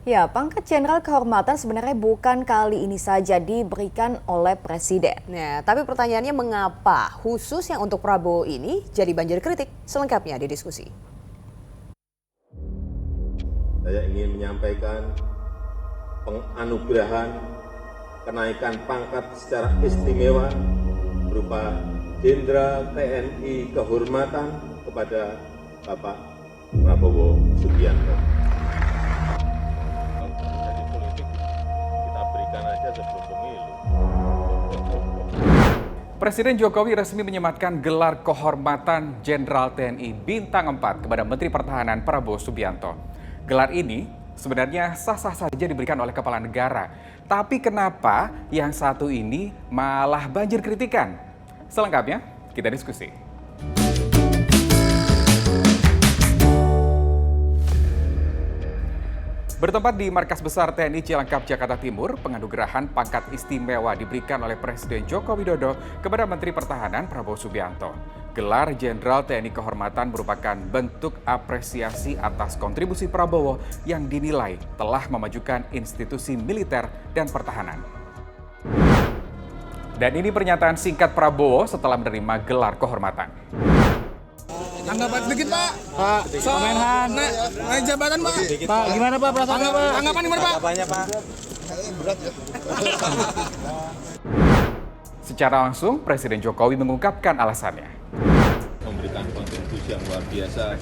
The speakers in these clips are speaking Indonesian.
Ya, pangkat jenderal kehormatan sebenarnya bukan kali ini saja diberikan oleh Presiden. Nah, tapi pertanyaannya mengapa khusus yang untuk Prabowo ini jadi banjir kritik? Selengkapnya di diskusi. Saya ingin menyampaikan penganugerahan kenaikan pangkat secara istimewa berupa Jenderal TNI Kehormatan kepada Bapak Prabowo Subianto. Jadi politik kita berikan aja sebelum pemilu. Presiden Jokowi resmi menyematkan gelar kehormatan Jenderal TNI Bintang 4 kepada Menteri Pertahanan Prabowo Subianto. Gelar ini sebenarnya sah-sah saja diberikan oleh kepala negara. Tapi kenapa yang satu ini malah banjir kritikan? Selengkapnya kita diskusi. Bertempat di Markas Besar TNI Cilangkap, Jakarta Timur, penganugerahan pangkat istimewa diberikan oleh Presiden Joko Widodo kepada Menteri Pertahanan Prabowo Subianto. Gelar Jenderal TNI Kehormatan merupakan bentuk apresiasi atas kontribusi Prabowo yang dinilai telah memajukan institusi militer dan pertahanan. Dan ini pernyataan singkat Prabowo setelah menerima gelar kehormatan. Tanggapan sedikit Pak. Pak, Menhan. Naik jabatan Pak. Pak, gimana Pak perasaannya Pak? Tanggapan gimana Pak? Tanggapannya Pak. Secara langsung, Presiden Jokowi mengungkapkan alasannya. Memberikan kontribusi yang luar biasa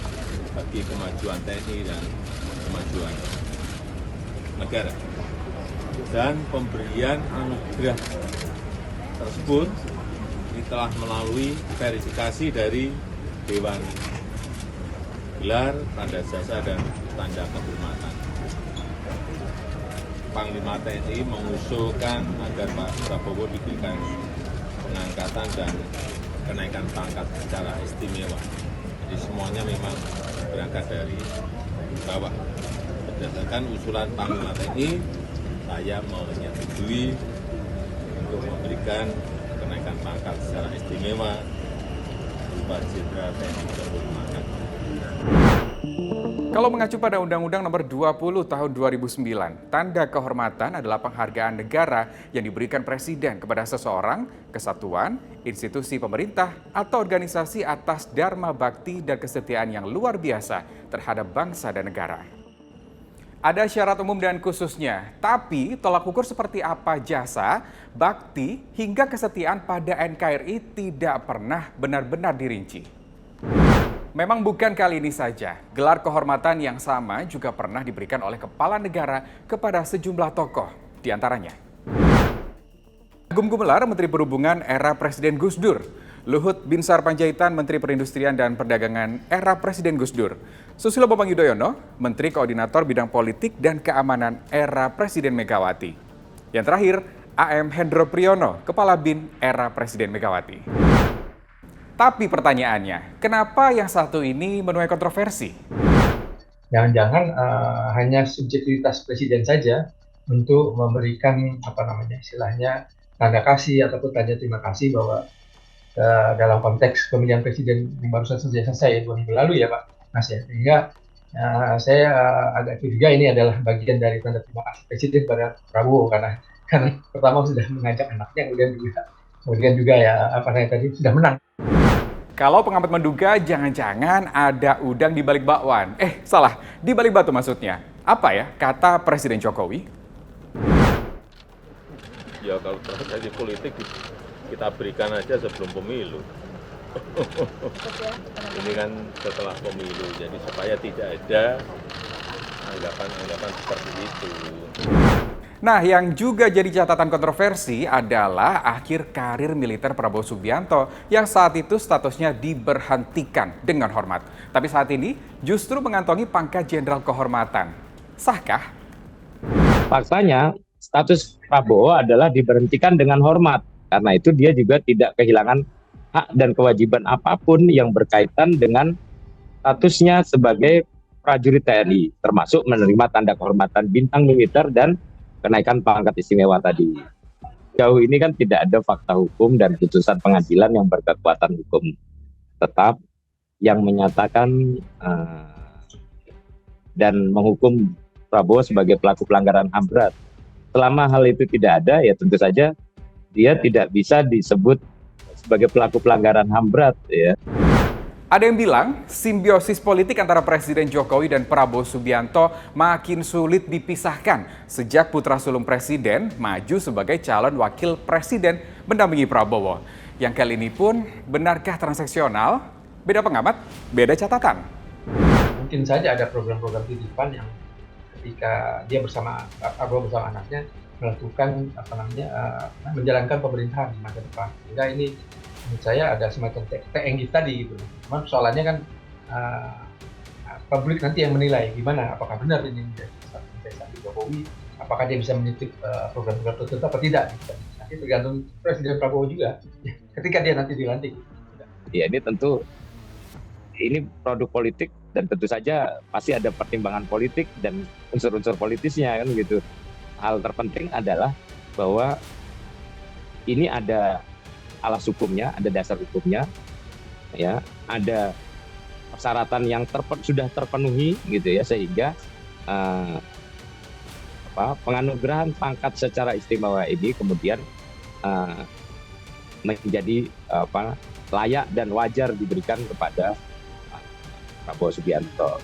bagi kemajuan TNI dan kemajuan negara. Dan pemberian anugerah tersebut ini telah melalui verifikasi dari Dewan Gelar, Tanda Jasa, dan Tanda Kehormatan. Panglima TNI mengusulkan agar Pak Prabowo diberikan pengangkatan dan kenaikan pangkat secara istimewa. Jadi semuanya memang berangkat dari bawah. Berdasarkan usulan Panglima TNI, saya menyetujui untuk memberikan kenaikan pangkat secara istimewa berupa Jenderal TNI Kehormatan. Kalau mengacu pada Undang-Undang Nomor 20 Tahun 2009, tanda kehormatan adalah penghargaan negara yang diberikan Presiden kepada seseorang, kesatuan, institusi pemerintah, atau organisasi atas dharma bakti dan kesetiaan yang luar biasa terhadap bangsa dan negara. Ada syarat umum dan khususnya, tapi tolak ukur seperti apa jasa, bakti, hingga kesetiaan pada NKRI tidak pernah benar-benar dirinci. Memang bukan kali ini saja, gelar kehormatan yang sama juga pernah diberikan oleh kepala negara kepada sejumlah tokoh, diantaranya Agung Gumelar, Menteri Perhubungan era Presiden Gus Dur, Luhut Binsar Panjaitan, Menteri Perindustrian dan Perdagangan era Presiden Gus Dur, Susilo Bambang Yudhoyono, Menteri Koordinator Bidang Politik dan Keamanan era Presiden Megawati. Yang terakhir, AM Hendro Priyono, Kepala BIN era Presiden Megawati. Tapi pertanyaannya, kenapa yang satu ini menuai kontroversi? Jangan-jangan hanya subjektivitas presiden saja untuk memberikan istilahnya tanda kasih ataupun tanda terima kasih bahwa dalam konteks pemilihan presiden yang barusan selesai 2 minggu lalu ya Pak Mas ya, sehingga saya agak curiga ini adalah bagian dari tanda terima kasih presiden pada Prabowo karena pertama sudah mengajak anaknya, kemudian juga tadi sudah menang. Kalau pengamat menduga jangan-jangan ada udang di balik bakwan. Salah, di balik batu maksudnya. Apa ya kata Presiden Jokowi? Ya kalau strategi politik kita berikan aja sebelum pemilu. Ini kan setelah pemilu, jadi supaya tidak ada anggapan-anggapan seperti itu. Nah, yang juga jadi catatan kontroversi adalah akhir karir militer Prabowo Subianto yang saat itu statusnya diberhentikan dengan hormat. Tapi saat ini justru mengantongi pangkat Jenderal Kehormatan. Sahkah? Faktanya, status Prabowo adalah diberhentikan dengan hormat. Karena itu dia juga tidak kehilangan hak dan kewajiban apapun yang berkaitan dengan statusnya sebagai prajurit TNI, termasuk menerima tanda kehormatan bintang militer dan kenaikan pangkat istimewa tadi. Jauh ini kan tidak ada fakta hukum dan putusan pengadilan yang berkekuatan hukum tetap yang menyatakan dan menghukum Prabowo sebagai pelaku pelanggaran HAM berat. Selama hal itu tidak ada, ya tentu saja dia tidak bisa disebut sebagai pelaku pelanggaran HAM berat. Ya. Ada yang bilang simbiosis politik antara Presiden Jokowi dan Prabowo Subianto makin sulit dipisahkan sejak putra sulung Presiden maju sebagai calon wakil Presiden mendampingi Prabowo. Yang kali ini pun benarkah transaksional? Beda pengamat, beda catatan. Mungkin saja ada program-program titipan yang ketika dia bersama Prabowo bersama anaknya melakukan menjalankan pemerintahan di masa depan. Sehingga ini menurut saya ada semacam TNG tadi gitu. Cuman persoalannya kan publik nanti yang menilai gimana, apakah benar ini investasi Jokowi, apakah dia bisa menitip program-program tertentu apa tidak. Gitu. Nanti tergantung Presiden Prabowo juga ketika dia nanti dilantik. Ya ini tentu ini produk politik dan tentu saja pasti ada pertimbangan politik dan unsur-unsur politisnya kan gitu. Hal terpenting adalah bahwa ini ada alas hukumnya, ada dasar hukumnya, ya, ada persyaratan yang sudah terpenuhi gitu ya, sehingga penganugerahan pangkat secara istimewa ini kemudian menjadi layak dan wajar diberikan kepada Prabowo Subianto.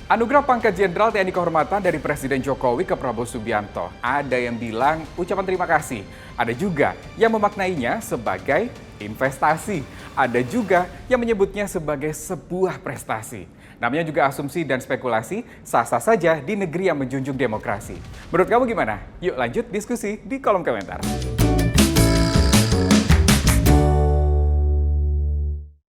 Anugerah pangkat Jenderal TNI Kehormatan dari Presiden Jokowi ke Prabowo Subianto. Ada yang bilang ucapan terima kasih. Ada juga yang memaknainya sebagai investasi. Ada juga yang menyebutnya sebagai sebuah prestasi. Namanya juga asumsi dan spekulasi, sah-sah saja di negeri yang menjunjung demokrasi. Menurut kamu gimana? Yuk lanjut diskusi di kolom komentar.